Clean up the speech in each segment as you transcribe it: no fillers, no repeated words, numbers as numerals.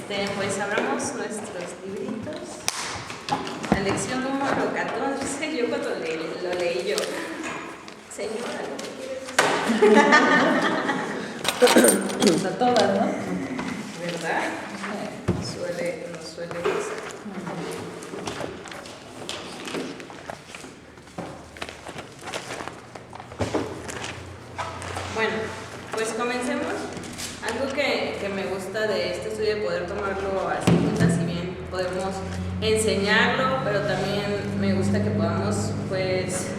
Pues abramos nuestros libritos. La lección número 14, yo cuando lo leí yo, señora, ¿lo que quieres decir? A todas, ¿no? ¿Verdad? Nos suele pasar. Bueno, pues comencemos. Algo que me gusta de este estudio de poder tomarlo así, si bien podemos enseñarlo, pero también me gusta que podamos pues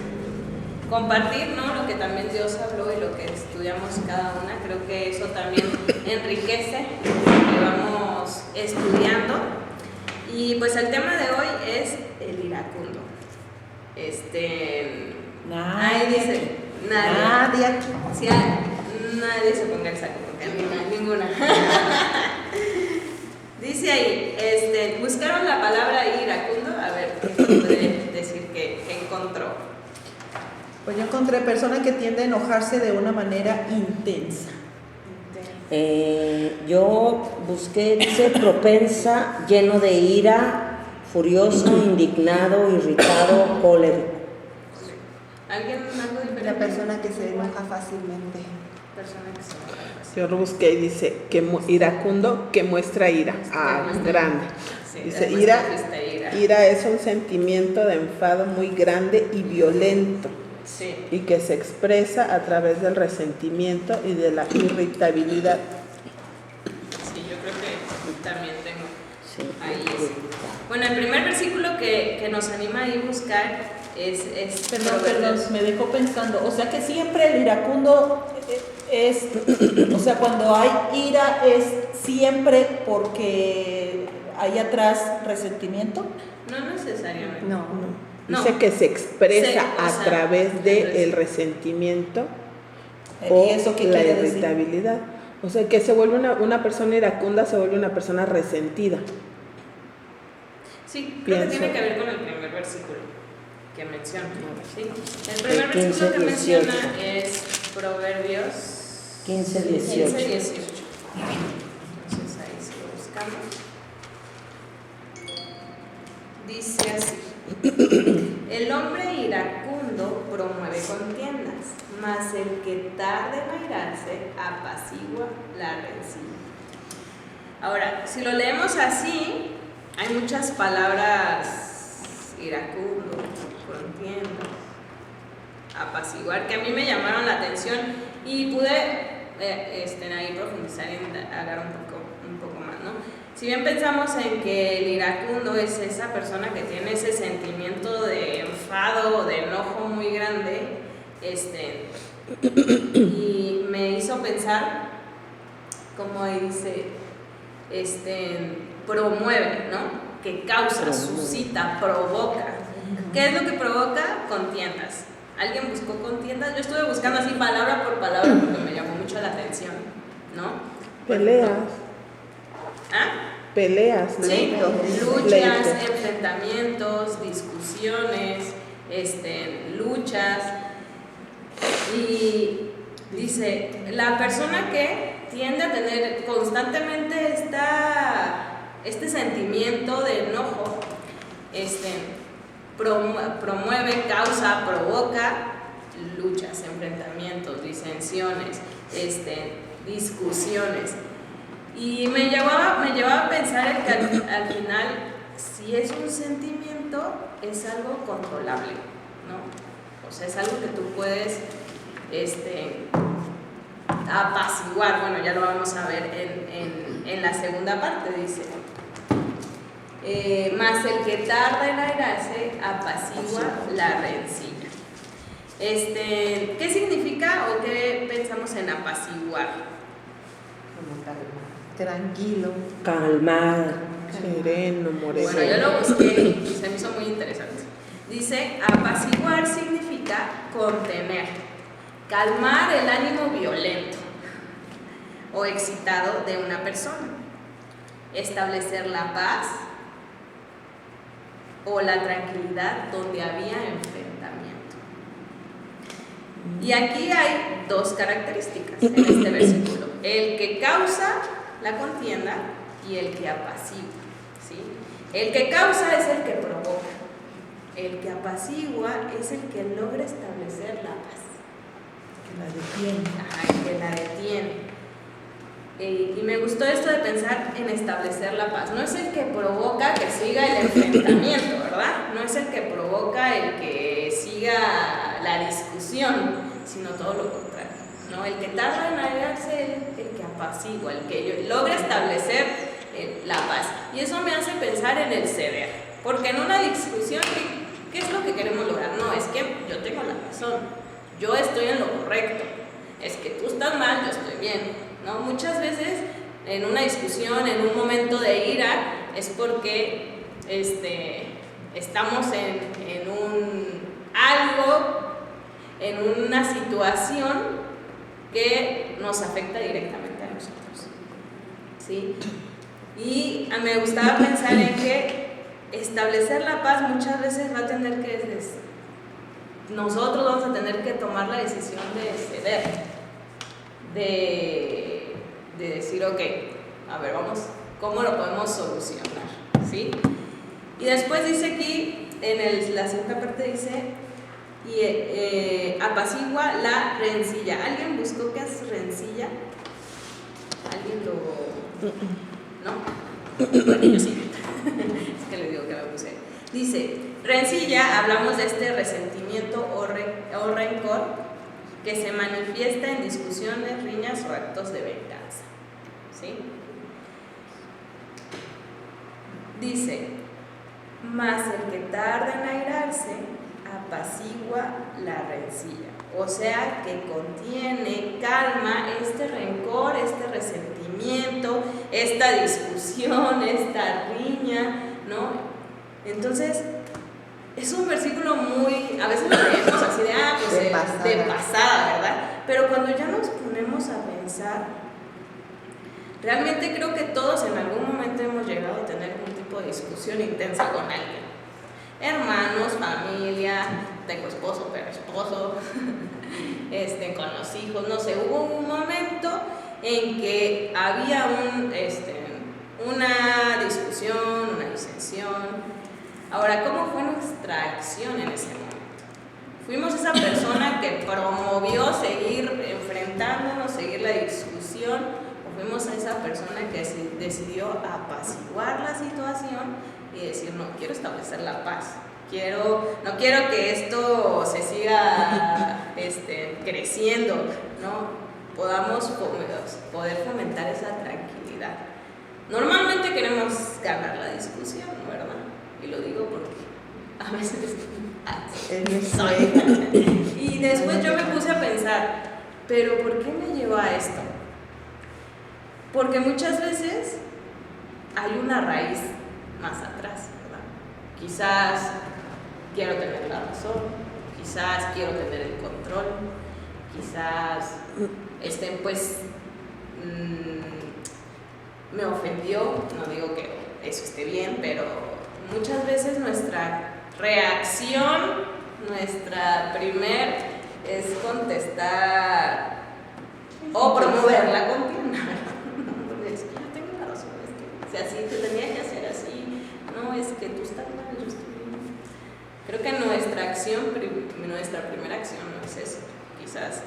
compartir, ¿no? Lo que también Dios habló y lo que estudiamos cada una. Creo que eso también enriquece lo que vamos estudiando. Y pues el tema de hoy es el iracundo. Ahí dice, nadie aquí. Sí, nadie se ponga el saco, porque a mí ninguna. Dice ahí, buscaron la palabra iracundo, a ver, ¿qué puede decir que encontró? Pues yo encontré persona que tiende a enojarse de una manera intensa. Yo busqué, dice, propensa, lleno de ira, furioso, indignado, irritado, cólerico. ¿Alguien algo diferente? La persona que se enoja fácilmente. Persona que se enoja fácilmente. Yo lo busqué y dice que iracundo, que muestra ira. Grande. Sí, dice ira. Ira es un sentimiento de enfado muy grande y violento. Sí. Y que se expresa a través del resentimiento y de la irritabilidad. Sí, yo creo que también tengo ahí Sí, ese. Bueno, el primer versículo que nos anima a ir a buscar es Perdón, me dejó pensando, o sea que siempre el iracundo es, o sea, cuando hay ira es siempre porque hay atrás resentimiento. No necesariamente. No. Dice que se expresa o sea, a través del resentimiento ¿Y o eso qué la quiere decir? irritabilidad. O sea, que se vuelve una persona iracunda, se vuelve una persona resentida. Sí, creo que Pienso. tiene que ver con el primer versículo que menciona. ¿Sí? El primer El 15, versículo que 18. menciona es Proverbios 15, 18. 15, 18. Entonces ahí se lo buscamos. Dice así: el hombre iracundo promueve contiendas, mas el que tarde en airarse apacigua la rencilla. Ahora, si lo leemos así, hay muchas palabras: iracundo, contienda, apaciguar, que a mí me llamaron la atención y pude ahí profundizar y indagar un poco más, ¿no? Si bien pensamos en que el iracundo es esa persona que tiene ese sentimiento de enfado, de enojo muy grande, y me hizo pensar, como ahí dice, promueve, ¿no? Que causa, suscita, provoca. ¿Qué es lo que provoca? Contiendas. ¿Alguien buscó contiendas? Yo estuve buscando así palabra por palabra porque me llamó mucho la atención, ¿no? Peleas. ¿Ah? Peleas, ¿no? Sí, luchas, Pleitos. enfrentamientos, discusiones, luchas. Y dice, la persona que tiende a tener constantemente este sentimiento de enojo, promueve, causa, provoca luchas, enfrentamientos, disensiones, discusiones. Y me llevaba a pensar que al final, si es un sentimiento, es algo controlable, ¿no? O sea, es algo que tú puedes apaciguar. Bueno, ya lo vamos a ver en la segunda parte, dice. Más el que tarda en airarse apacigua la rencilla. ¿Qué significa o qué pensamos en apaciguar? Tranquilo. Calmar. Sereno, moreno. Bueno, yo lo busqué y se me hizo muy interesante. Dice, apaciguar significa contener, calmar el ánimo violento o excitado de una persona, establecer la paz o la tranquilidad donde había enfrentamiento. Y aquí hay dos características en este versículo: el que causa la contienda y el que apacigua, ¿sí? El que causa es el que provoca, el que apacigua es el que logra establecer la paz. Que la detiene. Ajá, el que la detiene. Y me gustó esto de pensar en establecer la paz. No es el que provoca que siga el enfrentamiento, ¿verdad? No es el que provoca el que siga la discusión, sino todo lo contrario, ¿no? El que tarda en airarse es el que apacigua, el que logra establecer la paz. Y eso me hace pensar en el ceder, porque en una discusión, ¿qué es lo que queremos lograr? No, es que yo tengo la razón, yo estoy en lo correcto, es que tú estás mal, yo estoy bien, ¿no? Muchas veces en una discusión, en un momento de ira, es porque estamos en una situación que nos afecta directamente a nosotros, ¿sí? Y me gustaba pensar en que establecer la paz muchas veces va a tener que nosotros vamos a tener que tomar la decisión de ceder, de decir, ok, a ver, vamos, ¿cómo lo podemos solucionar? ¿Sí? Y después dice aquí, la segunda parte dice, apacigua la rencilla. ¿Alguien buscó qué es rencilla? ¿Alguien lo...? ¿No? Bueno, yo sí. Es que le digo que me puse. Dice, rencilla, hablamos de este resentimiento o rencor que se manifiesta en discusiones, riñas o actos de venganza, ¿sí? Dice, mas el que tarda en airarse apacigua la rencilla, o sea que contiene, calma este rencor, este resentimiento, esta discusión, esta riña, ¿no? Entonces, es un versículo a veces lo leemos así de, de pasada, ¿verdad? Pero cuando ya nos ponemos a pensar, realmente creo que todos en algún momento hemos llegado a tener un tipo de discusión intensa con alguien. Hermanos, familia, tengo esposo, pero esposo, con los hijos, no sé, hubo un momento en que había una discusión, una disensión. Ahora, ¿cómo fue nuestra acción en ese momento? ¿Fuimos esa persona que promovió seguir enfrentándonos, seguir la discusión? ¿O fuimos esa persona que decidió apaciguar la situación y decir, no, quiero establecer la paz? No quiero que esto se siga creciendo, ¿no? Podamos poder fomentar esa tranquilidad. Normalmente queremos ganar la discusión, ¿verdad? Y lo digo porque a veces soy. Y después yo me puse a pensar, ¿pero por qué me llevó a esto? Porque muchas veces hay una raíz más atrás, ¿verdad? Quizás quiero tener la razón, quizás quiero tener el control, quizás me ofendió, no digo que eso esté bien, pero muchas veces nuestra reacción, nuestra es contestar o promover la contienda. Es que yo tengo la razón, es que así te tenía que hacer así, no, es que tú estás mal, yo estoy bien. Creo que nuestra primera acción no es eso, quizás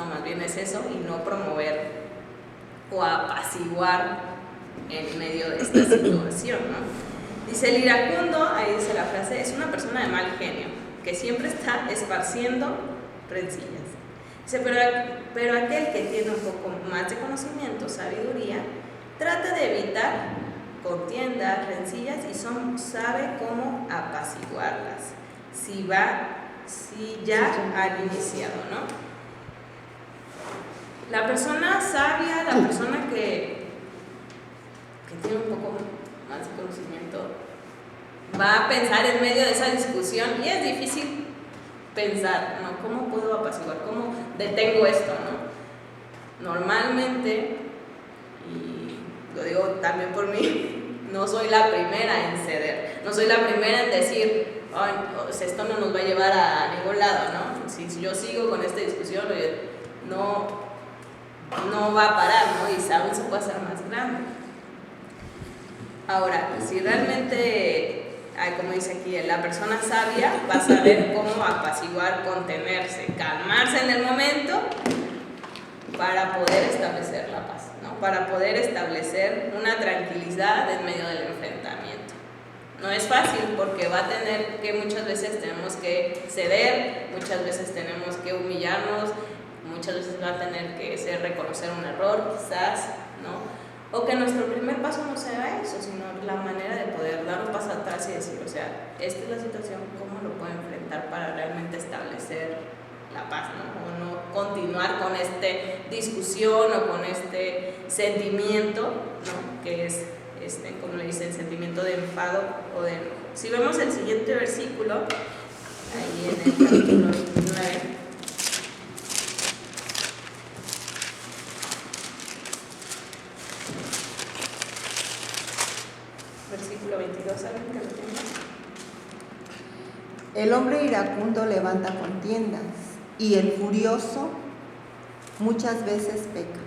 más bien es eso y no promover o apaciguar en medio de esta situación, ¿no? Dice el iracundo, ahí dice la frase, es una persona de mal genio, que siempre está esparciendo rencillas. Dice, pero aquel que tiene un poco más de conocimiento, sabiduría, trata de evitar contiendas, rencillas y sabe cómo apaciguarlas, si ya han iniciado, ¿no? La persona sabia, la persona que tiene un poco más de conocimiento, va a pensar en medio de esa discusión y es difícil pensar, ¿no? ¿Cómo puedo apaciguar? ¿Cómo detengo esto, no? Normalmente, y lo digo también por mí, no soy la primera en ceder, no soy la primera en decir, esto no nos va a llevar a ningún lado, ¿no? Si yo sigo con esta discusión, no va a parar, ¿no? Y aún se puede hacer más grande. Ahora, si realmente, como dice aquí, la persona sabia va a saber cómo apaciguar, contenerse, calmarse en el momento para poder establecer la paz, ¿no? Para poder establecer una tranquilidad en medio del enfrentamiento. No es fácil porque va a tener que muchas veces tenemos que ceder, muchas veces tenemos que humillarnos, muchas veces va a tener que ser reconocer un error, quizás, ¿no? O que nuestro primer paso no sea eso, sino la manera de poder dar un paso atrás y decir, o sea, esta es la situación, ¿cómo lo puedo enfrentar para realmente establecer la paz, ¿no? O no continuar con esta discusión o con este sentimiento, ¿no? Que es, como le dicen, sentimiento de enfado o de enojo. Si vemos el siguiente versículo, ahí en el capítulo 29, versículo 22, ¿saben que lo tengo? El hombre iracundo levanta contiendas y el furioso muchas veces peca.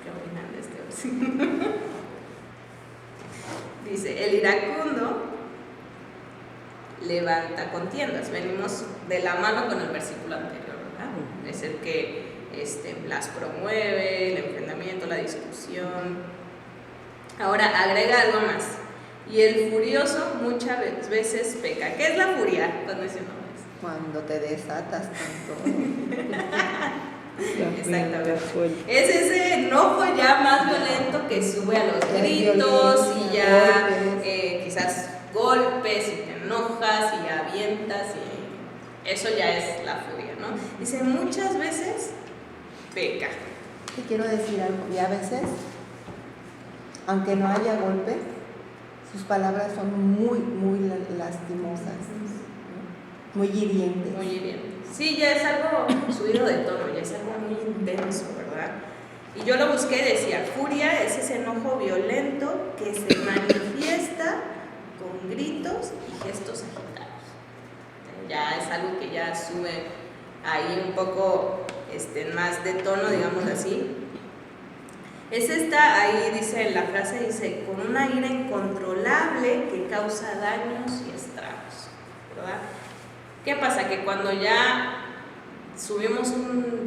¿Qué opinan de este versículo? Dice, el iracundo levanta contiendas. Venimos de la mano con el versículo anterior, ¿verdad? Es el que las promueve, el enfrentamiento, la discusión. Ahora agrega algo más. Y el furioso muchas veces peca. ¿Qué es la furia? Cuando dice no es. Cuando te desatas con Exactamente. Es ese enojo ya más violento que sube a los gritos y ya quizás golpes y te enojas y avientas y eso ya es la furia, ¿no? Dice muchas veces peca. Te quiero decir algo, y a veces, aunque no haya golpe, sus palabras son muy, muy lastimosas, ¿no? Muy hirientes. Muy hiriente. Sí, ya es algo subido de tono, ya es algo muy intenso, ¿verdad? Y yo lo busqué y decía, furia es ese enojo violento que se manifiesta con gritos y gestos agitados. Ya es algo que ya sube ahí un poco más de tono, digamos así. Es esta, ahí dice, la frase dice, con una ira incontrolable que causa daños y estragos, ¿verdad? ¿Qué pasa? Que cuando ya subimos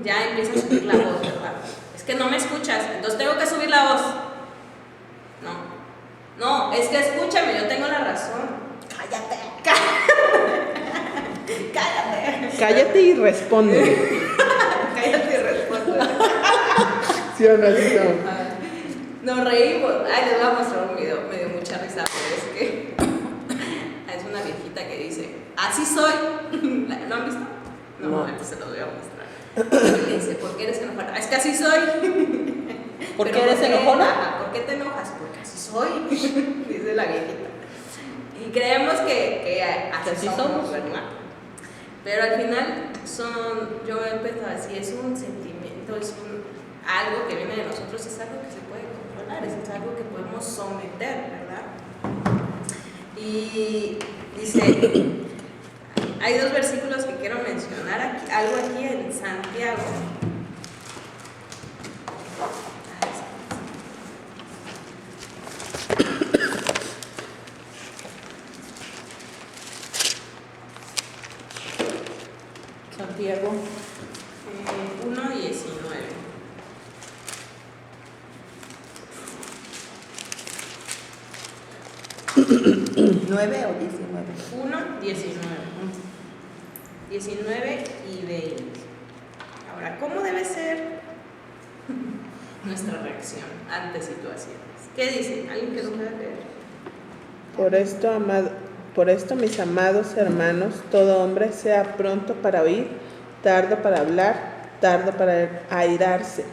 ya empieza a subir la voz, ¿verdad? Es que no me escuchas, entonces tengo que subir la voz. No, es que escúchame, yo tengo la razón. Cállate. Cállate. Cállate y responde. Cállate y responde. ¿Sí o no? Sí, no. Nos reímos. Ay, les voy a mostrar un video, me dio mucha risa, pero es que es una viejita que dice, así soy. ¿Lo han visto? No, entonces lo voy a mostrar. Y le dice, ¿por qué eres enojona? Es que así soy. ¿Por qué eres enojona? ¿Por qué te enojas? Porque así soy, dice la viejita. Y creemos que así somos, ¿verdad? Pero al final yo he pensado así, es un sentimiento, es algo que viene de nosotros, es algo que se puede controlar, es algo que podemos someter, ¿verdad? Y dice, hay dos versículos que quiero mencionar, algo aquí en Santiago. Santiago. 1:19. ¿9 o 19? 1:19. 19 y 20. Ahora, ¿cómo debe ser nuestra reacción ante situaciones? ¿Qué dice? ¿Alguien que no pueda leer? Por esto, mis amados hermanos, todo hombre sea pronto para oír, tardo para hablar, tardo para airarse,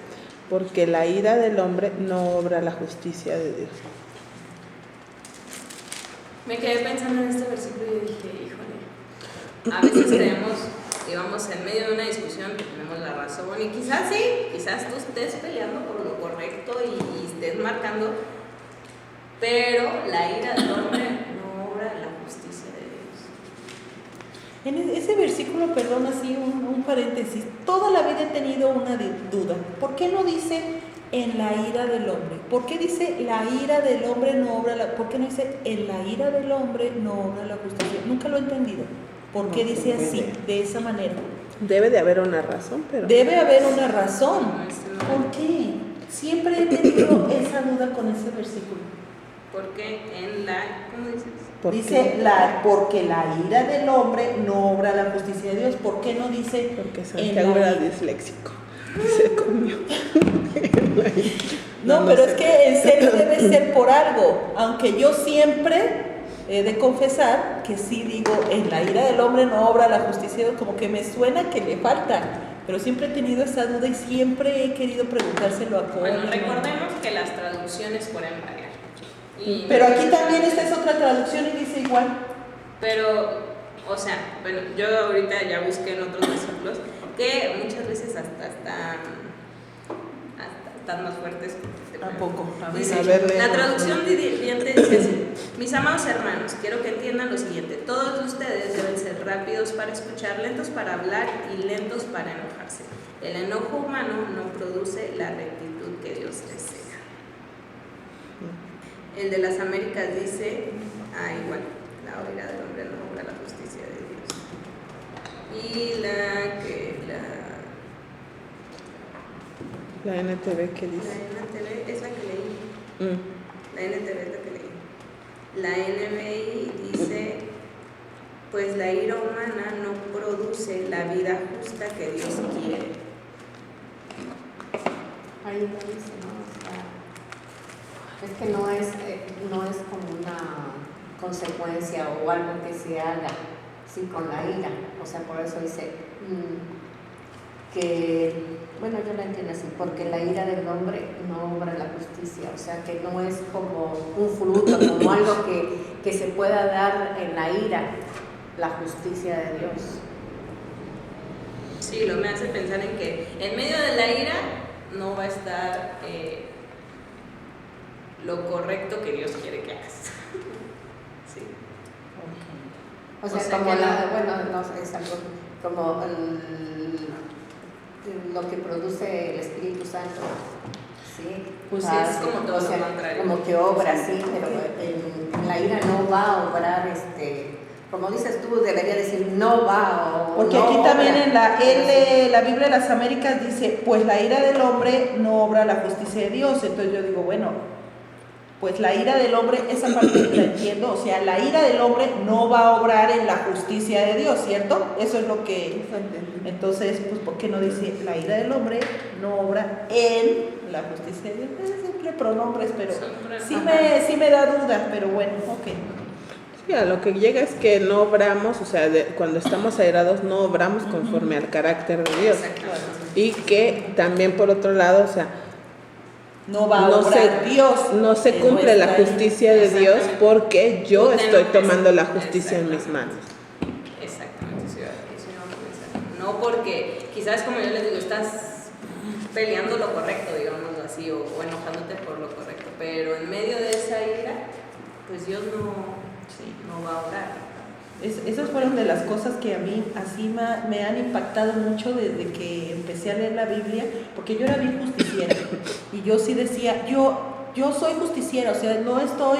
porque la ira del hombre no obra la justicia de Dios. Me quedé pensando en este versículo y dije, híjole, a veces creemos que vamos en medio de una discusión que tenemos la razón, y quizás sí, quizás tú estés peleando por lo correcto y estés marcando, pero la ira del hombre no obra la justicia de Dios. En ese versículo, perdón, así un paréntesis, toda la vida he tenido una duda. ¿Por qué no dice en la ira del hombre? ¿Por qué dice la ira del hombre no obra la... ¿Por qué no dice en la ira del hombre no obra la justicia? Nunca lo he entendido. ¿Por qué dice así, de esa manera? Debe de haber una razón, pero... Debe haber una razón. ¿Por qué? Siempre he tenido esa duda con ese versículo. Porque en la, ¿cómo dices? ¿Por qué? Dice porque la ira del hombre no obra la justicia de Dios. ¿Por qué no dice Porque en Santiago la era ira? disléxico. Se comió. No, pero es que en serio debe ser por algo. Aunque yo siempre he de confesar que sí digo, en la ira del hombre no obra la justicia de Dios, como que me suena que le falta. Pero siempre he tenido esa duda y siempre he querido preguntárselo a Cole. Bueno, recordemos que las traducciones pueden variar. Pero aquí también esta es otra traducción y dice igual. Pero, o sea, bueno, yo ahorita ya busqué en otros versículos que muchas veces hasta están más fuertes. Tampoco. Dice, A ver, la léenos. traducción viviente dice así: mis amados hermanos, quiero que entiendan lo siguiente: todos ustedes deben ser rápidos para escuchar, lentos para hablar y lentos para enojarse. El enojo humano no produce la rectitud que Dios desea. El de las Américas dice, igual, la ira del hombre no obra la justicia de Dios. Y La NTV, ¿qué la dice? NTV es la que leí. La NTV es la que leí. La NBI dice, pues la ira humana no produce la vida justa que Dios quiere. Ahí lo dice, ¿no? O sea, es que no es como una consecuencia o algo que se haga, sí, con la ira. O sea, por eso dice que, bueno, yo la entiendo así, porque la ira del hombre no obra la justicia. O sea, que no es como un fruto, como algo que se pueda dar en la ira, la justicia de Dios. Sí, lo me hace pensar en que en medio de la ira no va a estar lo correcto que Dios quiere que hagas. Sí. O sea, O sea como que bueno, no sé, es algo como lo que produce el Espíritu Santo. Sí. Pues sí, es como todo o sea, lo contrario. como que obra, sí, pero en la ira no va a obrar, como dices tú, debería decir no va o Porque no aquí obra. también en la Biblia de las Américas dice, pues la ira del hombre no obra la justicia de Dios. Entonces yo digo, bueno, pues la ira del hombre, esa parte la entiendo, o sea, la ira del hombre no va a obrar en la justicia de Dios, ¿cierto? Eso es lo que... Entonces, pues, ¿por qué no dice la ira del hombre no obra en la justicia de Dios? Es simple pronombres, pero sí me da duda, pero bueno, ok. Sí, a lo que llega es que no obramos, o sea, cuando estamos airados no obramos conforme al carácter de Dios. Y que también por otro lado, o sea, No va a obrar Dios. no se en cumple la nuestra justicia de Dios Exactamente. porque yo Tú te estoy enojes. tomando la justicia en mis manos. Exactamente, eso iba a pensar. No porque quizás, como yo les digo, estás peleando lo correcto, digámoslo así, o enojándote por lo correcto, pero en medio de esa ira, pues Dios no va a orar. Esas fueron de las cosas que a mí así me han impactado mucho desde que empecé a leer la Biblia, porque yo era bien justiciera y yo sí decía, yo soy justiciera, o sea, no estoy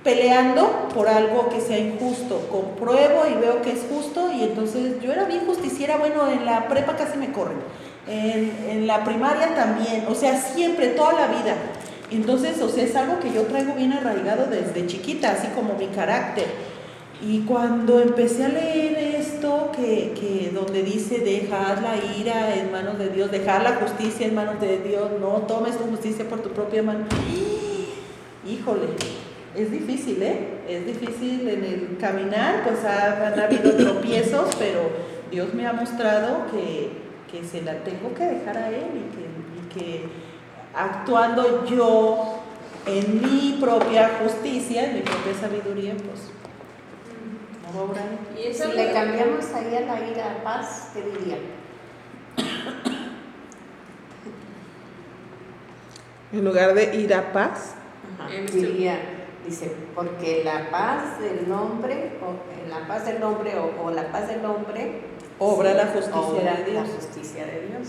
peleando por algo que sea injusto, compruebo y veo que es justo y entonces yo era bien justiciera, bueno, en la prepa casi me corren, en la primaria también, o sea, siempre, toda la vida. Entonces, o sea, es algo que yo traigo bien arraigado desde chiquita, así como mi carácter. Y cuando empecé a leer esto, que donde dice, dejad la ira en manos de Dios, dejad la justicia en manos de Dios, no tomes tu justicia por tu propia mano. Híjole, es difícil, ¿eh? Es difícil en el caminar, pues han habido tropiezos, pero Dios me ha mostrado que se la tengo que dejar a Él y que actuando yo en mi propia justicia, en mi propia sabiduría, pues no va a obrar. Y eso Si le cambiamos ahí a la ira a paz, ¿qué diría? En lugar de ir a paz, Diría Dice, porque la paz del hombre, o la paz del hombre, o la paz del hombre, Obra sí, la justicia obra de Dios. La justicia de Dios.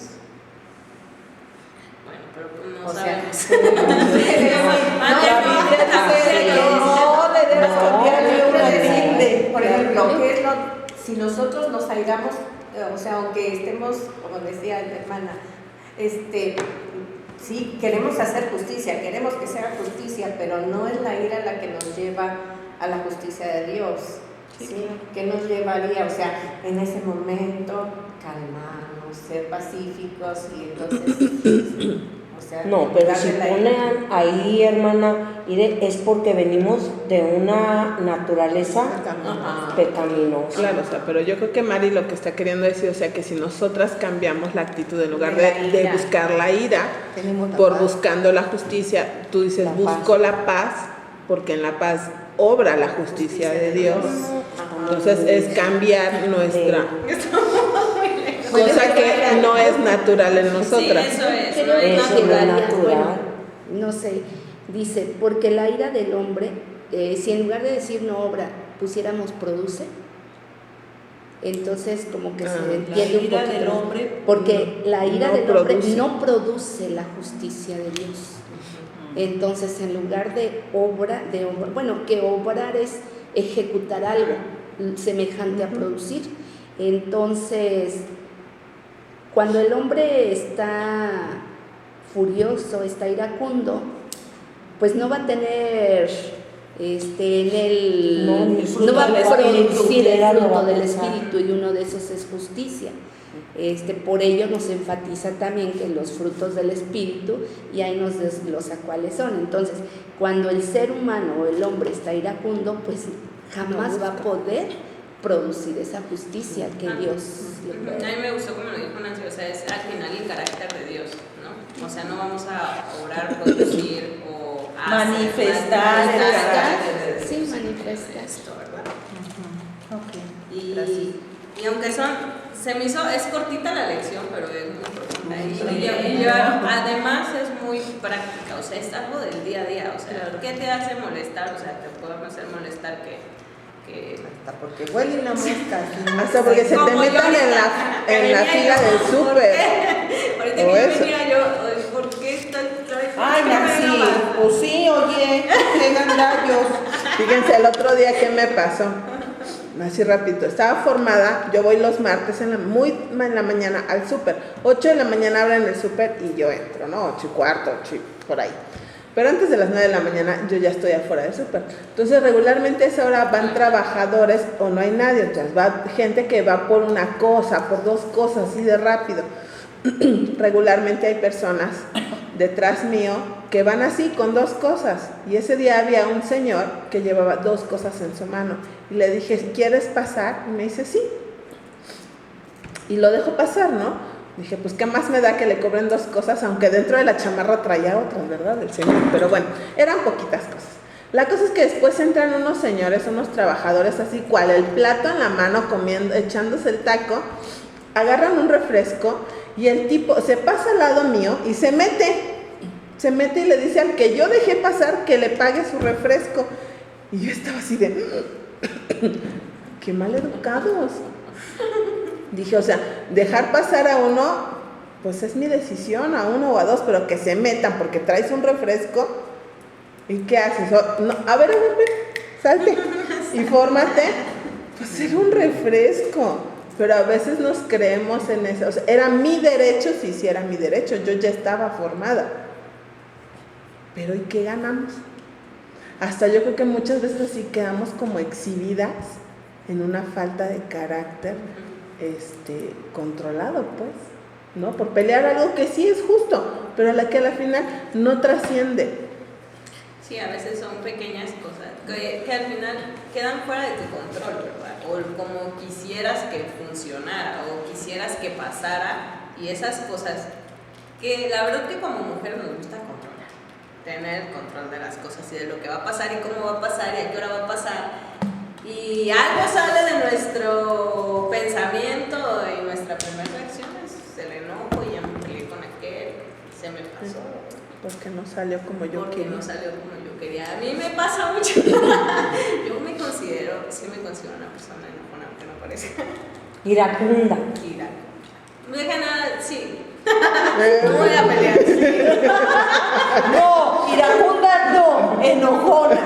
Bueno, pero pues no O sea, sabemos. No le debes cambiar ni una tilde. por ejemplo, ¿qué es si nosotros nos salgamos, o sea, aunque estemos, como decía la hermana, sí, queremos hacer justicia, queremos que sea justicia, pero no es la ira la que nos lleva a la justicia de Dios. ¿Sí? ¿Qué nos llevaría? O sea, en ese momento, calmarnos, ser pacíficos y entonces, o sea, No, pero darle si la ponen ahí, hermana, es porque venimos de una naturaleza Ajá. pecaminosa. Claro, o sea, pero yo creo que Mari lo que está queriendo decir, o sea, que si nosotras cambiamos la actitud en lugar De la de ira. buscar la ira, Tenemos la por paz. buscando la justicia, tú dices, La busco la paz, porque en la paz obra la justicia de Dios. Entonces es cambiar nuestra cosa que no es natural en nosotras. Sí, eso es. Creo No que es Eso no es llegaría, natural. bueno, no sé, dice, porque la ira del hombre, si en lugar de decir no obra, pusiéramos produce, entonces como que se La La entiende un ira poquito. del hombre. Porque la ira no del hombre produce. no produce la justicia de Dios. Entonces, en lugar de obra, bueno, que obrar es ejecutar algo semejante a producir. Entonces, cuando el hombre está furioso, está iracundo, pues no va a tener no va a producir el fruto del espíritu, y uno de esos es justicia. Por ello nos enfatiza también que los frutos del espíritu, y ahí nos desglosa cuáles son. Entonces, cuando el ser humano o el hombre está iracundo, pues jamás va a poder producir esa justicia que Dios le A puede. mí me gustó como lo dijo Nancy, o sea, es al final el carácter de Dios, ¿no? O sea, no vamos a orar, producir o Manifestar el carácter de Dios. Sí, manifestar. Esto, ¿verdad? Ok, Y, gracias. y aunque se me hizo, es cortita la lección, pero es muy profunda. Sí. Y además es muy práctica, o sea, es algo del día a día. O sea, ¿qué te hace molestar? O sea, te puede hacer molestar que Hasta porque huele la mosca. así, ¿no? Hasta porque se te como yo metan en ahorita, que la venía fila yo, del ¿por súper. qué? Ahorita O que eso. venía yo, ¿por qué estás Ay, Nancy, pues sí, oye, qué gandallos. Fíjense, el otro día, ¿qué me pasó? Así rapidito, estaba formada, yo voy los martes muy en la mañana al súper, 8 de la mañana abren el súper y yo entro, ¿no? 8:15, 8 por ahí. Pero antes de las 9 de la mañana yo ya estoy afuera del súper. Entonces regularmente a esa hora van trabajadores o no hay nadie, o sea, va gente que va por una cosa, por dos cosas, así de rápido. Regularmente hay personas detrás mío que van así con dos cosas, y ese día había un señor que llevaba dos cosas en su mano y le dije, ¿quieres pasar? Y me dice, sí, y lo dejo pasar, ¿no? Dije, pues qué más me da que le cobren dos cosas, aunque dentro de la chamarra traía otras, ¿verdad? El señor, pero bueno, eran poquitas cosas. La cosa es que después entran unos señores, unos trabajadores así, cual el plato en la mano, comiendo, echándose el taco, agarran un refresco y el tipo se pasa al lado mío y se mete y le dice al que yo dejé pasar que le pague su refresco. Y yo estaba así de, qué mal educados. Dije, o sea, dejar pasar a uno, pues es mi decisión, a uno o a dos, pero que se metan porque traes un refresco. ¿Y qué haces? No, a ver, ven, salte y fórmate. Pues era un refresco. Pero a veces nos creemos en eso. O sea, era mi derecho, sí era mi derecho. Yo ya estaba formada. Pero ¿y qué ganamos? Hasta yo creo que muchas veces así quedamos como exhibidas en una falta de carácter controlado, pues, ¿no? Por pelear algo que sí es justo, pero que a la final no trasciende. Sí, a veces son pequeñas cosas que al final quedan fuera de tu control, ¿verdad? O como quisieras que funcionara o quisieras que pasara, y esas cosas que la verdad que como mujer nos gusta controlar, tener el control de las cosas y de lo que va a pasar y cómo va a pasar y a qué hora va a pasar, y algo sale de nuestro pensamiento y nuestra primera reacción es el enojo y ya me peleé con aquel, se me pasó. Porque no salió como yo porque quería. no salió como yo quería. A mí me pasa mucho. Yo me considero una persona enojona, aunque no parezca. Iracunda. No deja nada, sí. No voy a pelear. Sí. No, iracunda no, enojona.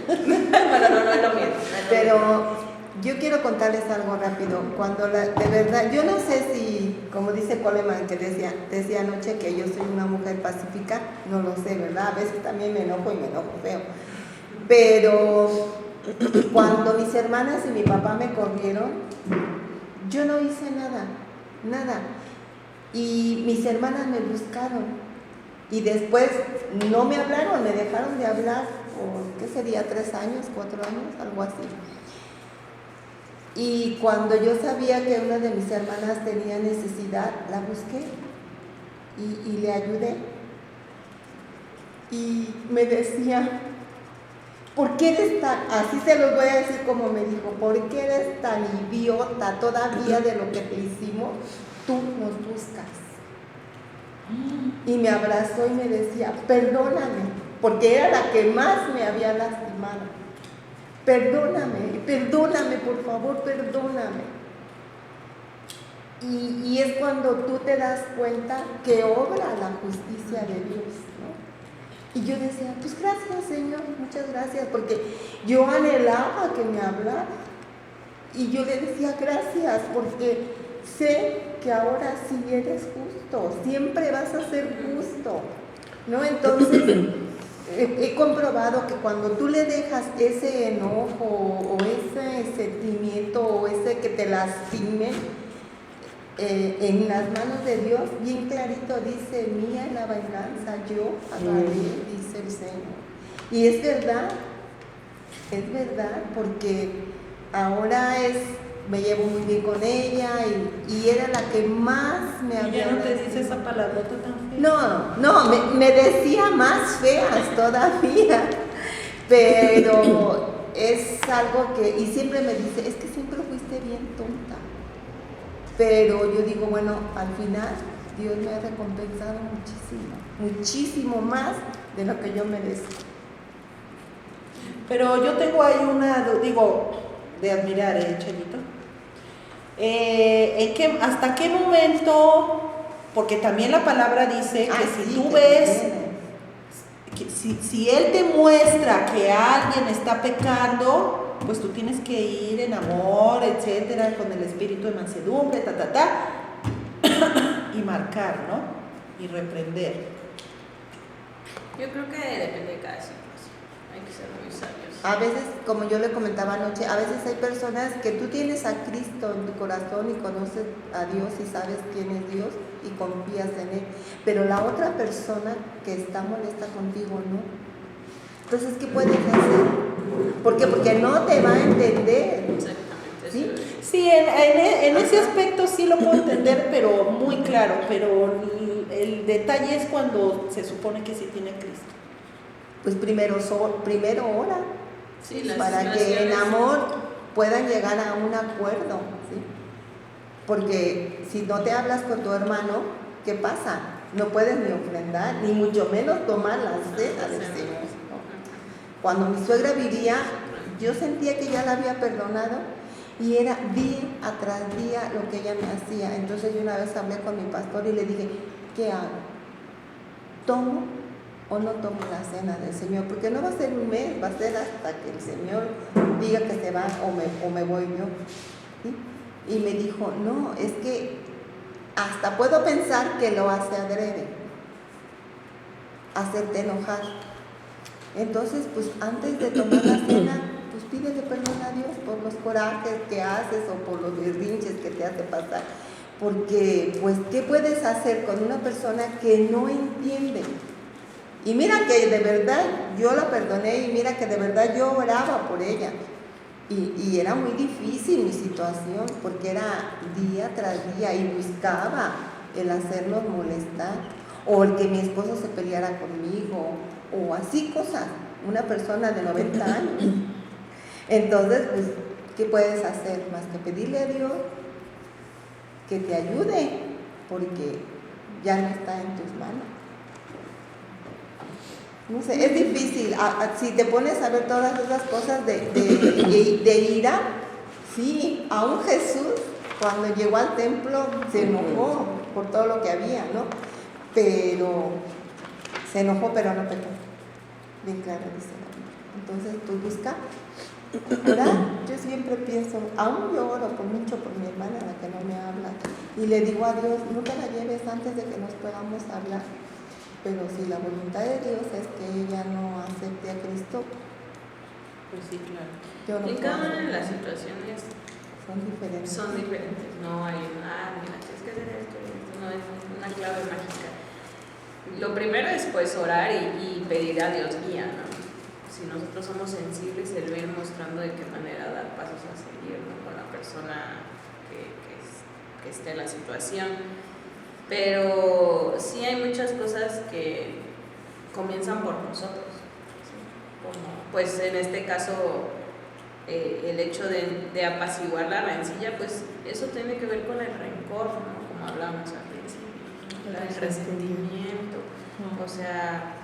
Bueno, no es lo mío. Pero yo quiero contarles algo rápido. Cuando de verdad, yo no sé si, como dice Coleman, que decía anoche que yo soy una mujer pacífica, no lo sé, ¿verdad? A veces también me enojo y me enojo feo. Pero cuando mis hermanas y mi papá me corrieron, yo no hice nada. Y mis hermanas me buscaron. Y después no me hablaron, me dejaron de hablar por, ¿qué sería? 3 años, 4 años, algo así. Y cuando yo sabía que una de mis hermanas tenía necesidad, la busqué y le ayudé. Y me decía, ¿por qué eres tan, así se los voy a decir como me dijo, ¿por qué eres tan idiota todavía de lo que te hicimos? Tú nos buscas. Y me abrazó y me decía, perdóname, porque era la que más me había lastimado. Perdóname, por favor, perdóname. Y es cuando tú te das cuenta que obra la justicia de Dios, ¿no? Y yo decía, pues gracias, Señor, muchas gracias, porque yo anhelaba que me hablara. Y yo le decía gracias, porque sé que ahora sí eres justo, siempre vas a ser justo, ¿no? Entonces, he comprobado que cuando tú le dejas ese enojo o ese sentimiento o ese que te lastime en las manos de Dios, bien clarito dice, mía es la venganza, yo pagaré, dice el Señor. Y es verdad, porque ahora me llevo muy bien con ella y era la que más me había... ¿Y ya no te dice esa palabrota tan fea? No, me decía más feas todavía, pero es algo que, y siempre me dice, es que siempre fuiste bien tonta, pero yo digo, bueno, al final Dios me ha recompensado muchísimo más de lo que yo merezco. Pero yo tengo ahí de admirar, Chayito. ¿Hasta qué momento? Porque también la palabra dice que si tú ves, si Él te muestra que alguien está pecando, pues tú tienes que ir en amor, etcétera, con el espíritu de mansedumbre, y marcar, ¿no? Y reprender. Yo creo que depende de cada situación. Hay que ser muy sabios. A veces, como yo le comentaba anoche, a veces hay personas que tú tienes a Cristo en tu corazón y conoces a Dios y sabes quién es Dios y confías en Él, pero la otra persona que está molesta contigo no. Entonces, ¿qué puedes hacer? ¿Por qué? Porque no te va a entender. Exactamente. ¿Sí? Sí, en ese aspecto sí lo puedo entender, pero muy claro, pero el detalle es cuando se supone que sí tiene Cristo. Pues primero ora, Sí, las para que en situaciones- amor puedan llegar a un acuerdo, ¿sí? Porque si no te hablas con tu hermano, ¿qué pasa? No puedes ni ofrendar, ni mucho menos tomar la cena del Señor, ¿no? Cuando mi suegra vivía, yo sentía que ya la había perdonado y era día tras día lo que ella me hacía. Entonces yo una vez hablé con mi pastor y le dije, ¿qué hago? ¿Tomo o no tomo la cena del Señor? Porque no va a ser un mes, va a ser hasta que el Señor diga que se va o me voy yo, ¿sí? Y me dijo, no, es que hasta puedo pensar que lo hace adrede, hacerte enojar. Entonces, pues antes de tomar la cena, pues pídele perdón a Dios por los corajes que haces o por los berrinches que te hace pasar. Porque, pues, ¿qué puedes hacer con una persona que no entiende? Y mira que de verdad yo la perdoné y mira que de verdad yo oraba por ella. Y era muy difícil mi situación porque era día tras día y buscaba el hacernos molestar o el que mi esposo se peleara conmigo o así cosas. Una persona de 90 años. Entonces, pues, ¿qué puedes hacer? Más que pedirle a Dios que te ayude porque ya no está en tus manos. No sé, es difícil. Si te pones a ver todas esas cosas de ira, sí, aún Jesús, cuando llegó al templo, se enojó por todo lo que había, ¿no? Pero se enojó, pero no pecó. Bien claro, dice la Biblia. Entonces, tú busca orar. Yo siempre pienso, aún yo oro mucho por mi hermana, la que no me habla, y le digo a Dios, no te la lleves antes de que nos podamos hablar. Pero si la voluntad de Dios es que ella no acepte a Cristo, Pues sí, claro. yo no Y cada puedo. una de las situaciones Son diferentes. son diferentes. No hay una, mira, tienes que hacer esto, no es una clave mágica. Lo primero es pues orar y pedir a Dios guía, ¿no? Si nosotros somos sensibles, Él va a ir mostrando de qué manera dar pasos a seguir, ¿no? Con la persona que esté en la situación. Pero sí hay muchas cosas que comienzan por nosotros, ¿sí? Como, pues en este caso el hecho de apaciguar la rencilla, pues eso tiene que ver con el rencor, ¿no? Como hablábamos al principio, el resentimiento, o sea,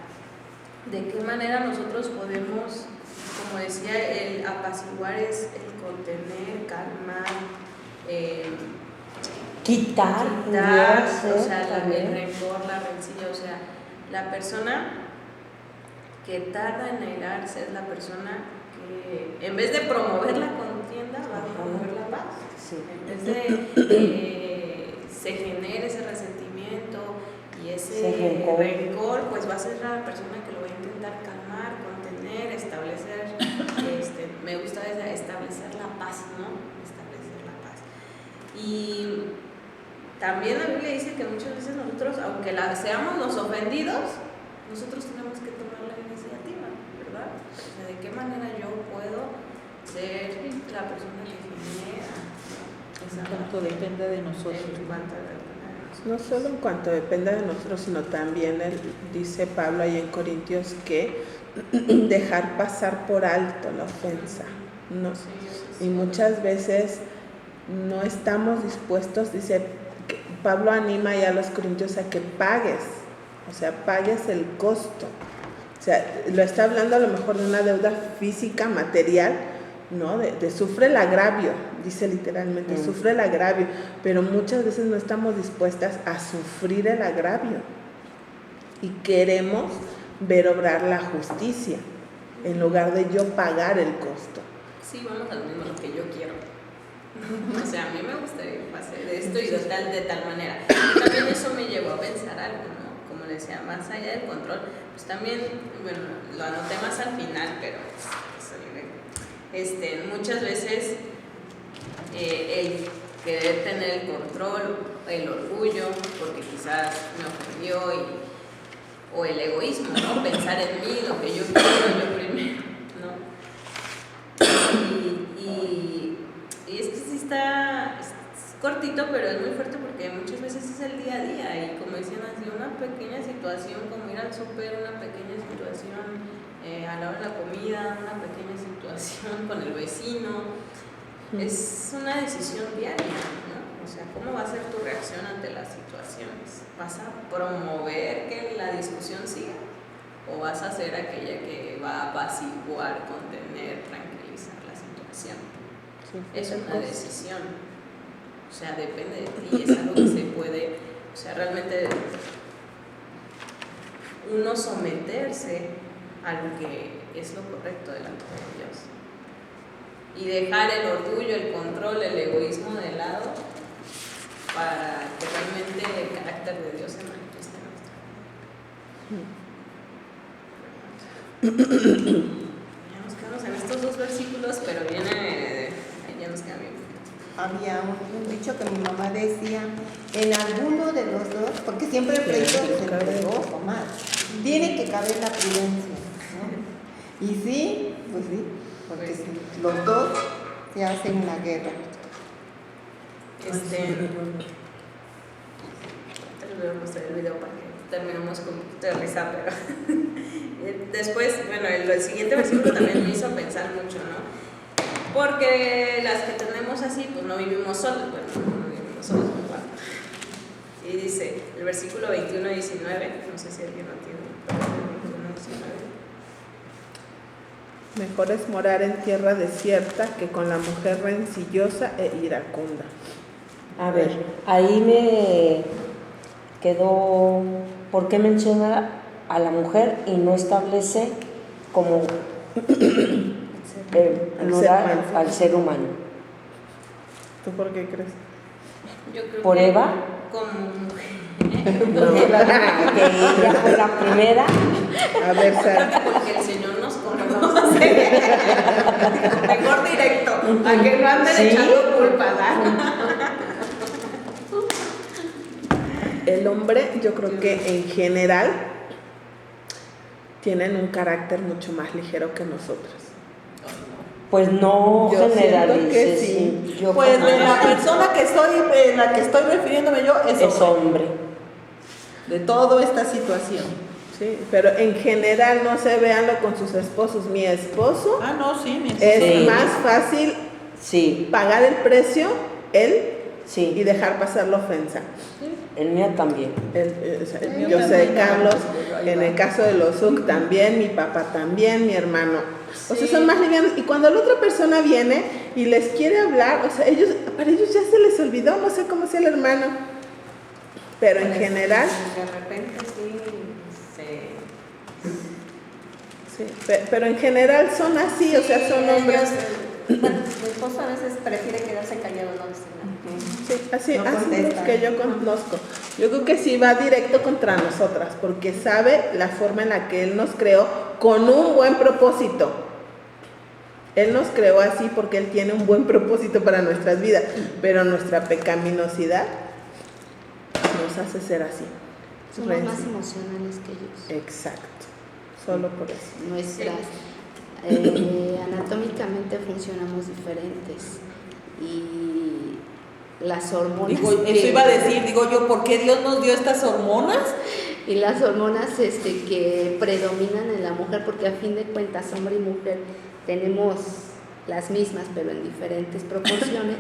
de qué manera nosotros podemos, como decía, el apaciguar es el contener, calmar, Quitar, o sea, el también. rencor, la rencilla, o sea, la persona que tarda en airarse es la persona que en vez de promover la contienda va a promover la paz. Sí. En vez de se genere ese resentimiento y ese rencor, pues va a ser la persona que lo va a intentar calmar, contener, establecer, me gusta establecer la paz, ¿no? Establecer la paz. Y también la Biblia dice que muchas veces nosotros, aunque seamos los ofendidos, nosotros tenemos que tomar la iniciativa, ¿verdad? O sea, ¿de qué manera yo puedo ser la persona que genera? En cuanto dependa de nosotros. En cuanto dependa de nosotros. No solo en cuanto dependa de nosotros, sino también dice Pablo ahí en Corintios que dejar pasar por alto la ofensa, ¿no? Y muchas veces no estamos dispuestos, dice Pablo anima ya a los corintios a que pagues, o sea, pagues el costo. O sea, lo está hablando a lo mejor de una deuda física, material, ¿no? De sufre el agravio, dice literalmente, sufre el agravio, pero muchas veces no estamos dispuestas a sufrir el agravio y queremos ver obrar la justicia en lugar de yo pagar el costo. Sí, vamos al mismo, lo que yo quiero. O sea, a mí me gustaría que pase de esto y de tal manera. Y también eso me llevó a pensar algo, ¿no? Como decía, más allá del control, pues también, bueno, lo anoté más al final, pero muchas veces el querer tener el control, el orgullo, porque quizás me ofendió, o el egoísmo, ¿no? Pensar en mí, lo que yo quiero, yo primero, ¿no? Y es que sí es cortito, pero es muy fuerte porque muchas veces es el día a día y como decían así, una pequeña situación como ir al súper, una pequeña situación a la hora de la comida, una pequeña situación con el vecino, es una decisión diaria, ¿no? O sea, ¿cómo va a ser tu reacción ante las situaciones? ¿Vas a promover que la discusión siga? ¿O vas a ser aquella que va a apaciguar, contener, tranquilizar la situación? Sí, es una decisión. O sea, depende de ti, es algo que se puede, o sea, realmente uno someterse a lo que es lo correcto delante de Dios. Y dejar el orgullo, el control, el egoísmo de lado para que realmente el carácter de Dios se manifieste en nuestra vida. Ya nos quedamos en estos dos versículos, pero ya nos queda bien. Había un dicho que mi mamá decía, en alguno de los dos, porque siempre el pleito es entre dos o más, tiene que caber la prudencia, ¿no? Y sí, pues sí, porque si los dos se hacen una guerra. Te voy a mostrar el video para que terminemos con un poquito de risa, pero después, bueno, el siguiente versículo también me hizo pensar mucho, ¿no? Porque las que tenemos así, pues no vivimos solos, bueno, no vivimos solos, ¿verdad? Y dice, el versículo 21 y 19, no sé si alguien lo tiene, 19. Mejor es morar en tierra desierta que con la mujer rencillosa e iracunda. A ver, ahí me quedó, ¿por qué menciona a la mujer y no establece como plural al ser humano? ¿Tú por qué crees? Yo creo ¿Por que Eva? como mujer. Que ella fue la primera. A ver, Creo Sara. que porque el Señor nos conoce. Mejor directo, a que no anden Sí. echando culpa, ¿verdad? El hombre, yo creo que en general tienen un carácter mucho más ligero que nosotros. Pues no Yo siento generalices. que sí. Sí. Yo Pues como- de la persona que soy, en la que estoy refiriéndome yo, es es hombre. hombre. De toda esta situación. Sí, pero en general no se véanlo con sus esposos. Mi esposo Ah, no, sí, mi es Sí. más fácil Sí, pagar el precio él y sí. dejar pasar la ofensa. El mío también. O sea, El mío yo sé también, de Carlos, pero ahí en va. el caso de los Zuc también, mi papá también, mi hermano. O sea, Sí. son más livianos. Y cuando la otra persona viene y les quiere hablar, o sea, para ellos ya se les olvidó, no sé cómo sea el hermano. Pero en general, De repente sí se... sí, pero en general son así, o sea, son hombres. Bueno, mi esposo a veces prefiere quedarse callado, no decir nada. Sí, así, No así es contesta. que yo conozco. Yo creo que sí va directo contra nosotras, porque sabe la forma en la que Él nos creó con un buen propósito. Él nos creó así porque Él tiene un buen propósito para nuestras vidas, pero nuestra pecaminosidad nos hace ser así. Somos más emocionales que ellos. Exacto, solo por eso. Nuestras anatómicamente funcionamos diferentes y las hormonas Digo, eso iba a decir, digo yo, ¿por qué Dios nos dio estas hormonas? y las hormonas que predominan en la mujer, porque a fin de cuentas hombre y mujer tenemos las mismas pero en diferentes proporciones.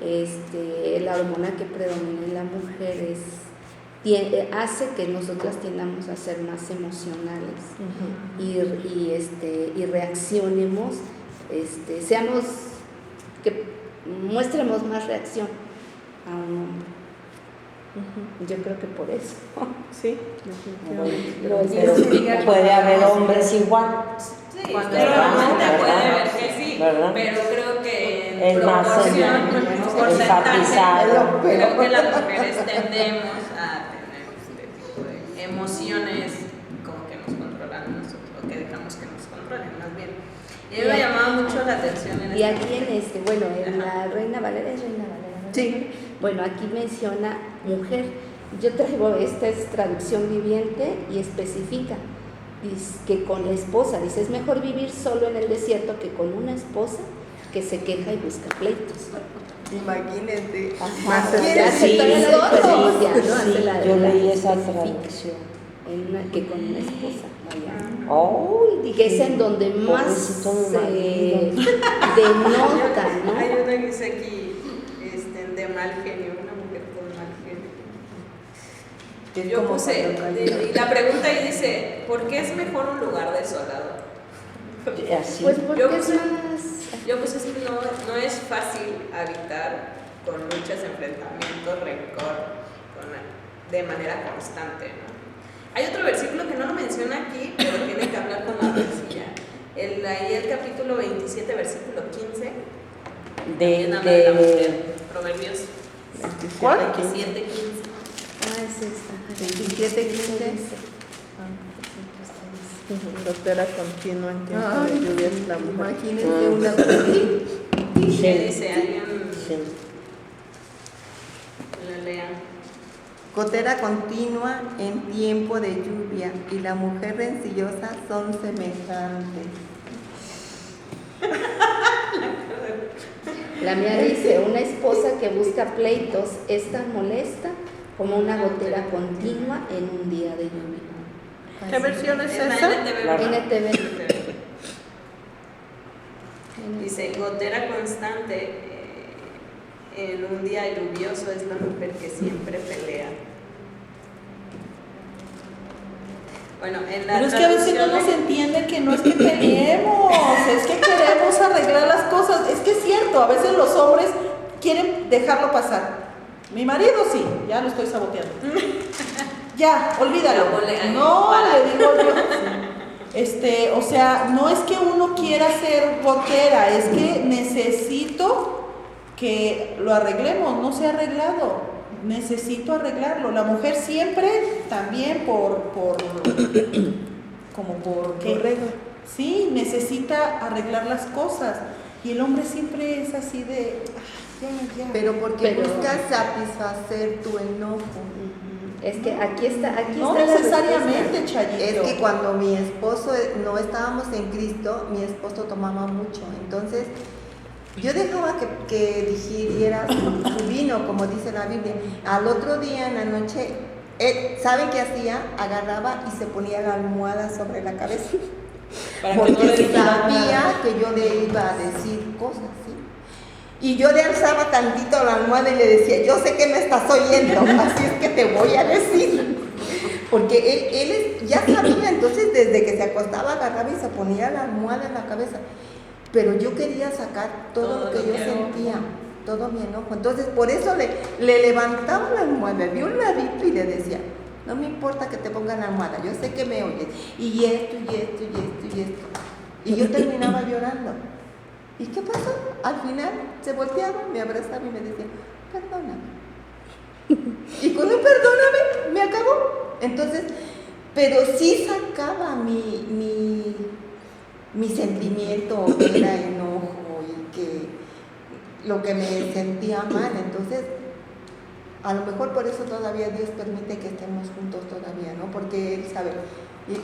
La hormona que predomina en la mujer hace que nosotras tendamos a ser más emocionales y reaccionemos, que muestremos más reacción a un hombre. Yo creo que por eso. Sí, definitivamente. Pero puede haber hombres igual. Sí, ¿verdad? seguramente puede ¿verdad? haber que sí, ¿verdad? pero creo que en Es más proporción, porcentaje, enfatizado. creo que las mujeres tendemos a tener este tipo de emociones como que nos controlan a nosotros, o que dejamos que nos controlen más bien. Y a mí me llamaba mucho la atención en Y este aquí en la Reina Valera, ¿es Reina Valera? ¿verdad? Sí. Bueno, aquí menciona mujer. Yo traigo, esta es traducción viviente y especifica. Dice que con la esposa, dice, es mejor vivir solo en el desierto que con una esposa que se queja y busca pleitos. Imagínense. Más Ya hace Sí, toda la sí, diferencia, ¿no? sí, Hace la- yo la leí esa especifica traducción. que con una esposa. Vaya. Ay, Que es en donde más pobrecito mi se marido. denota, ¿no? Hay una que dice aquí, de mal genio, una mujer con mal genio. Es Yo como puse, cuando y la pregunta ahí dice, ¿por qué es mejor un lugar desolado? así. Pues porque Yo es puse- más... Yo pues es que no es fácil habitar con luchas, enfrentamientos, rencor, de manera constante, ¿no? Hay otro versículo que no lo menciona aquí, pero tiene que hablar con la rencilla. Ahí el capítulo 27, versículo 15, también habla de la mujer. Proverbios 27, 15. es esta. 27, 15. Soltera continua en tiempo Ay, de lluvia es la mujer. imagínense una mujer. ¿Qué dice? ¿Alguien Sí. lo lea? Gotera continua en tiempo de lluvia y la mujer rencillosa son semejantes. La mía dice, una esposa que busca pleitos es tan molesta como una gotera continua en un día de lluvia. ¿Qué versión es la esa? NTV. NTV. Dice, gotera constante en un día lluvioso es la mujer que siempre pelea. Bueno, en la Pero es que a veces no nos entiende que no es que peleemos, es que queremos arreglar las cosas. Es que es cierto, a veces los hombres quieren dejarlo pasar. Mi marido sí, ya lo estoy saboteando. Ya, olvídalo. No, le digo yo. O sea, no es que uno quiera ser gotera, es que necesito que lo arreglemos, no se ha arreglado. Necesito arreglarlo. La mujer siempre también ¿qué? Sí, necesita arreglar las cosas. Y el hombre siempre es así de ya. Pero porque buscas satisfacer tu enojo. Es que aquí está No la necesariamente, Chayito. Es que cuando mi esposo no estábamos en Cristo, mi esposo tomaba mucho. Entonces, yo dejaba que digiriera su vino, como dice la Biblia. Al otro día en la noche, ¿saben qué hacía? Agarraba y se ponía la almohada sobre la cabeza. Porque sabía que yo le iba a decir cosas, ¿sí? Y yo le alzaba tantito la almohada y le decía, yo sé que me estás oyendo, así es que te voy a decir. Porque él ya sabía, entonces desde que se acostaba agarraba y se ponía la almohada en la cabeza. Pero yo quería sacar todo lo que yo sentía, todo mi enojo. Entonces por eso le levantaba la almohada de un ladito y le decía, no me importa que te pongan la almohada, yo sé que me oyes. Y esto. Y yo terminaba llorando. ¿Y qué pasó? Al final se volteaba, me abrazaba y me decía, perdóname. Y con un perdóname me acabó. Entonces, pero sí sacaba mi sentimiento, que era enojo y que lo que me sentía mal. Entonces, a lo mejor por eso todavía Dios permite que estemos juntos todavía, ¿no? Porque Él sabe.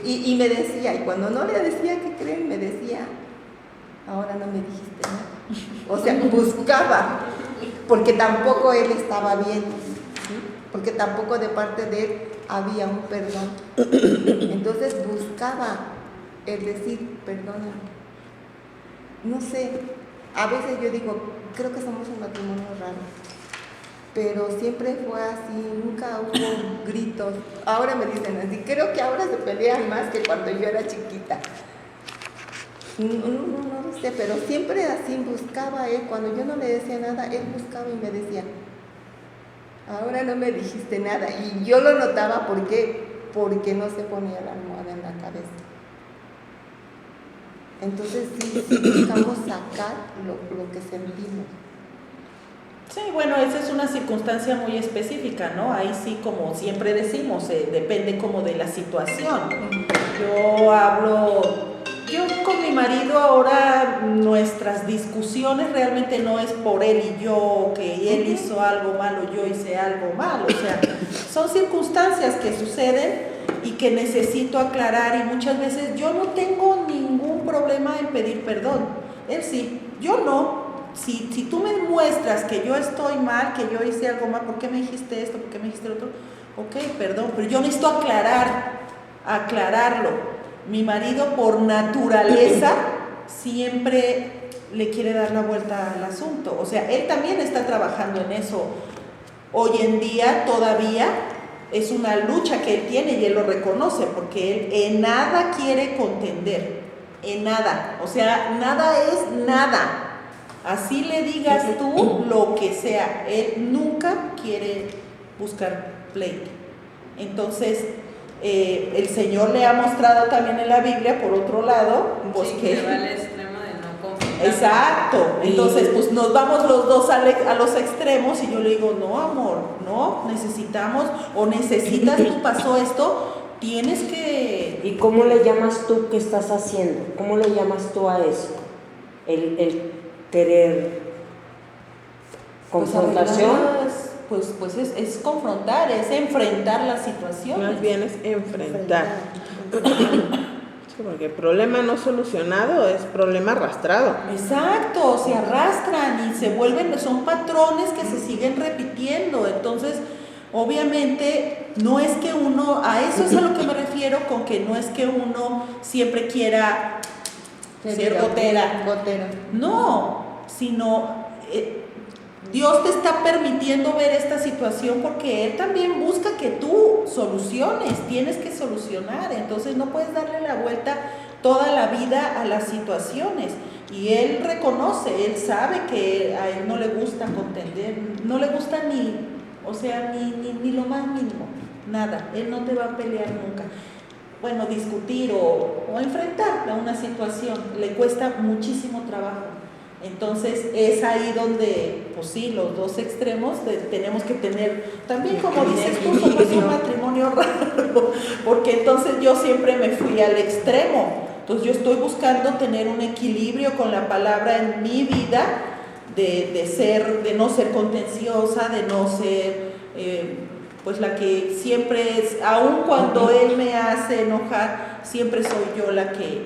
Y me decía, y cuando no le decía que creen, me decía, ahora no me dijiste nada. O sea, buscaba, porque tampoco él estaba bien, ¿sí? Porque tampoco de parte de él había un perdón. Entonces buscaba el decir, perdóname. No sé, a veces yo digo, creo que somos un matrimonio raro, pero siempre fue así, nunca hubo gritos. Ahora me dicen así, creo que ahora se pelean más que cuando yo era chiquita. No lo sé, pero siempre así buscaba él. Cuando yo no le decía nada, él buscaba y me decía, ahora no me dijiste nada. Y yo lo notaba porque no se ponía la almohada en la cabeza. Entonces sí buscamos sacar lo que sentimos. Sí, bueno, esa es una circunstancia muy específica, ¿no? Ahí sí, como siempre decimos, depende como de la situación. Yo con mi marido ahora nuestras discusiones realmente no es por él y yo, que él hizo algo malo, yo hice algo malo, o sea, son circunstancias que suceden y que necesito aclarar y muchas veces yo no tengo ningún problema en pedir perdón, él sí, yo no. Si tú me muestras que yo estoy mal, que yo hice algo mal, ¿por qué me dijiste esto? ¿Por qué me dijiste lo otro? Ok, perdón, pero yo necesito aclararlo. Mi marido por naturaleza siempre le quiere dar la vuelta al asunto. O sea, él también está trabajando en eso. Hoy en día todavía es una lucha que él tiene y él lo reconoce porque él en nada quiere contender. En nada. O sea, nada es nada. Así le digas tú lo que sea. Él nunca quiere buscar pleito. Entonces, el Señor le ha mostrado también en la Biblia, por otro lado, pues sí, que va al extremo de no confiar. Exacto. Entonces, pues nos vamos los dos a los extremos y yo le digo, no, amor, no, necesitamos o necesitas, tú pasó esto, tienes que... ¿Y cómo le llamas tú qué estás haciendo? ¿Cómo le llamas tú a eso? El querer confrontación. Pues es confrontar, es enfrentar las situaciones. Más bien es enfrentar. Sí, porque el problema no solucionado es problema arrastrado. Exacto, se arrastran y se vuelven, son patrones que se siguen repitiendo. Entonces, obviamente, no es que uno, a eso es a lo que me refiero con que no es que uno siempre quiera ser gotera. No, sino Dios te está permitiendo ver esta situación porque Él también busca que tú soluciones, tienes que solucionar, entonces no puedes darle la vuelta toda la vida a las situaciones. Y Él reconoce, Él sabe que a Él no le gusta contender, no le gusta ni lo más mínimo, nada. Él no te va a pelear nunca. Bueno, discutir o enfrentar a una situación le cuesta muchísimo trabajo. Entonces es ahí donde, pues sí, los dos extremos tenemos que tener, también como dices tú, somos un matrimonio raro, porque entonces yo siempre me fui al extremo. Entonces yo estoy buscando tener un equilibrio con la palabra en mi vida, de no ser contenciosa, de no ser pues la que siempre es, aun cuando Él me hace enojar, siempre soy yo la que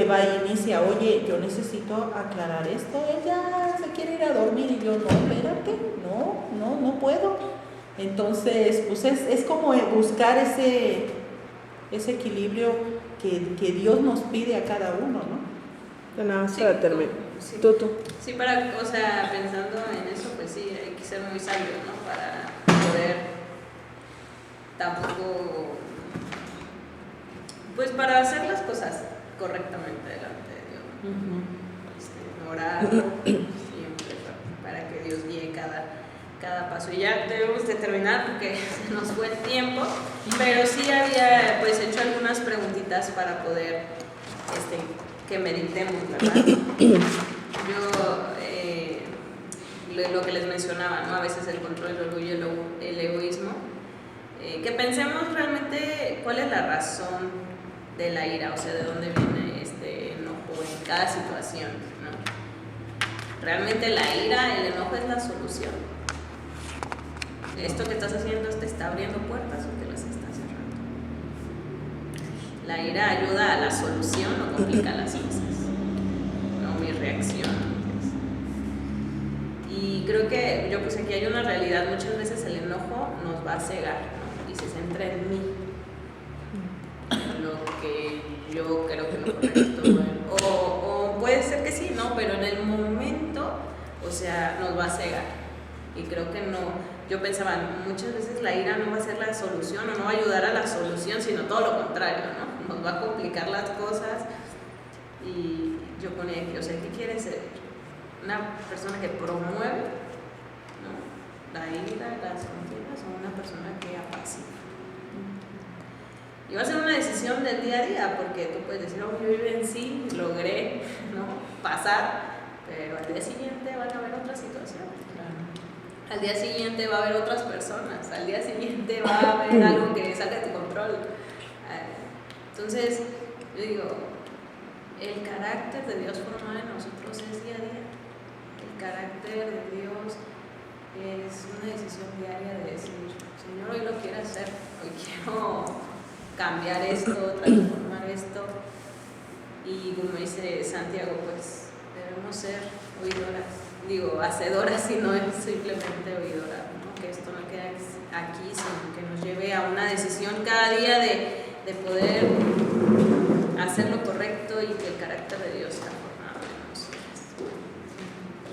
va y inicia, oye, yo necesito aclarar esto, él ya se quiere ir a dormir y yo, no, espérate, no puedo. Entonces, pues es como buscar ese equilibrio que Dios nos pide a cada uno, ¿no? Nada más Sí, para terminar. sí. Tú. Sí, o sea, pensando en eso, pues sí, hay que ser muy sabio, ¿no? Para poder tampoco, pues para hacer las cosas correctamente delante de Dios, ¿no? Orarlo siempre para que Dios guíe cada paso. Y ya debemos de terminar porque se nos fue el tiempo, pero sí había pues hecho algunas preguntitas para poder que meditemos, ¿verdad? Yo lo que les mencionaba, ¿no? A veces el control, el orgullo, el egoísmo, que pensemos realmente cuál es la razón de la ira, o sea, de dónde viene este enojo en cada situación, ¿no? Realmente la ira, el enojo es la solución. Esto que estás haciendo te está abriendo puertas o te las está cerrando. La ira ayuda a la solución o complica las cosas, no mi reacción. Y creo que yo pues aquí hay una realidad, muchas veces el enojo nos va a cegar, ¿no? Y se centra en mí, lo que yo creo que no es correcto, o puede ser que sí, ¿no? Pero en el momento, o sea, nos va a cegar. Y creo que no, yo pensaba, muchas veces la ira no va a ser la solución o no va a ayudar a la solución, sino todo lo contrario, ¿no? Nos va a complicar las cosas. Y yo ponía aquí, o sea, ¿qué quiere ser? Una persona que promueve, ¿no? La ira, las contiendas, o una persona que apacigua. Y va a ser una decisión del día a día, porque tú puedes decir, oh, yo vencí, logré, ¿no? Pasar, pero al día siguiente van a haber otras situaciones. Al día siguiente va a haber otras personas, al día siguiente va a haber algo que salga de tu control. Entonces, yo digo, el carácter de Dios formado en nosotros es día a día. El carácter de Dios es una decisión diaria de decir, Señor, hoy lo quiero hacer, hoy quiero cambiar esto, transformar esto. Y como dice Santiago, pues debemos ser hacedoras y no simplemente oidoras, ¿no? Que esto no quede aquí, sino que nos lleve a una decisión cada día de poder hacer lo correcto y que el carácter de Dios sea formado en nosotros.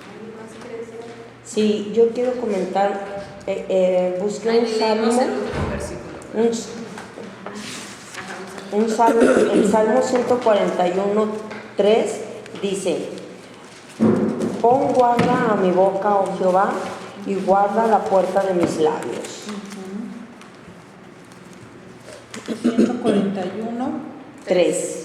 ¿Alguien más quiere decir? Sí, yo quiero comentar, busqué un salmo, el Salmo 141:3 dice: pon guarda a mi boca, oh Jehová, y guarda la puerta de mis labios. 141:3.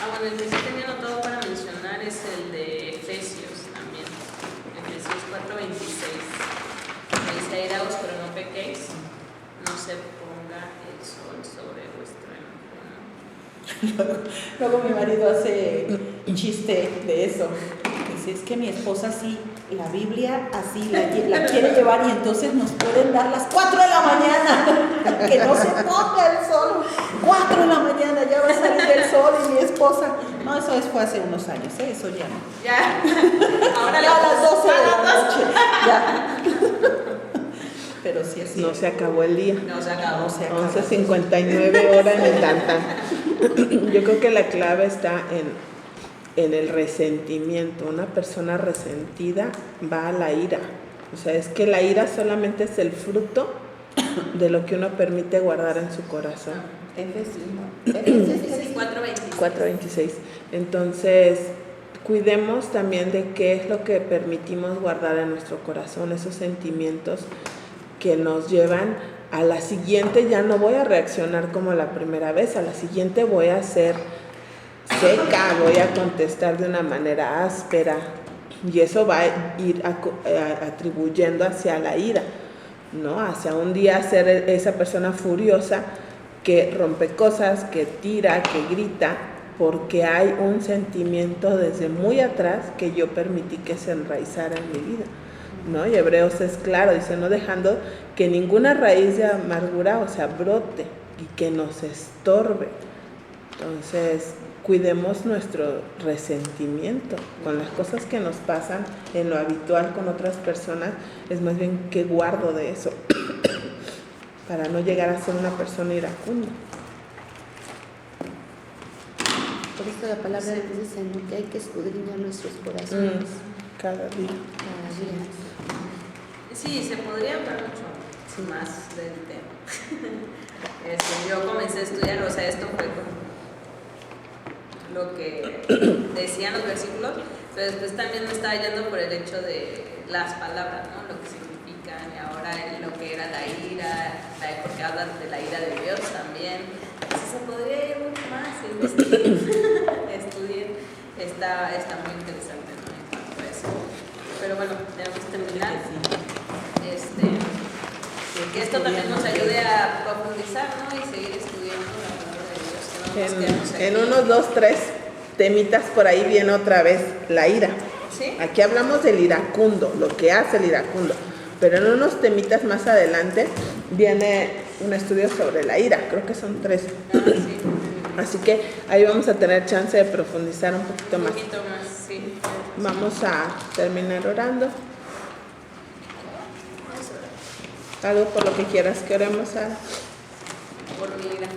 Bueno, el que sí tenía anotado para mencionar es el de Efesios también. Efesios 4:26. Dice: airaos, pero no pequéis, no se ponga el sol sobre vuestro enojo. Luego mi marido hace chiste de eso. Dice, es que mi esposa sí, la Biblia así la quiere llevar y entonces nos pueden dar las 4 de la mañana. Que no se ponga el sol. 4 de la mañana ya va a salir el sol y mi esposa. No, eso fue hace unos años, eso ya no. Ya. Ahora Ya a las 12 de la noche. Ya. Pero sí así. No se acabó el día. No se acabó. 11:59 horas en el tantan. Yo creo que la clave está en el resentimiento. Una persona resentida va a la ira. O sea, es que la ira solamente es el fruto de lo que uno permite guardar en su corazón. Sí, 4:26. 4:26. Entonces, cuidemos también de qué es lo que permitimos guardar en nuestro corazón, esos sentimientos que nos llevan a la siguiente. Ya no voy a reaccionar como la primera vez, a la siguiente voy a ser seca, voy a contestar de una manera áspera, y eso va a ir atribuyendo hacia la ira, ¿no? Hacia un día ser esa persona furiosa que rompe cosas, que tira, que grita, porque hay un sentimiento desde muy atrás que yo permití que se enraizara en mi vida, ¿no? Y Hebreos es claro, dice, no dejando que ninguna raíz de amargura, o sea, brote y que nos estorbe. Entonces, cuidemos nuestro resentimiento con las cosas que nos pasan en lo habitual con otras personas. Es más bien qué guardo de eso para no llegar a ser una persona iracunda. Por eso la palabra de Dios dice, ¿no?, que hay que escudriñar nuestros corazones Cada día. cada día. Sí, se podría hablar mucho más del tema. Yo comencé a estudiar, o sea, esto fue como lo que decían los versículos, pero después también me estaba yendo por el hecho de las palabras, ¿no? Lo que significan, y ahora lo que era la ira, porque hablan de la ira de Dios también. Entonces se podría ir mucho más, estudien, está muy interesante, ¿no? En cuanto a eso. Pero bueno, tenemos que terminar. Que esto también nos ayude a profundizar, ¿no? Y seguir estudiando la palabra de Dios. Que no nos quedemos aquí. En unos 2, 3 temitas por ahí viene otra vez la ira. ¿Sí? Aquí hablamos del iracundo, lo que hace el iracundo, pero en unos temitas más adelante viene un estudio sobre la ira, creo que son 3. Sí. Así que ahí vamos a tener chance de profundizar un poquito más. Un poquito más, sí. Vamos a terminar orando. Algo por lo que quieras que oremos, Sara. Por mi ira.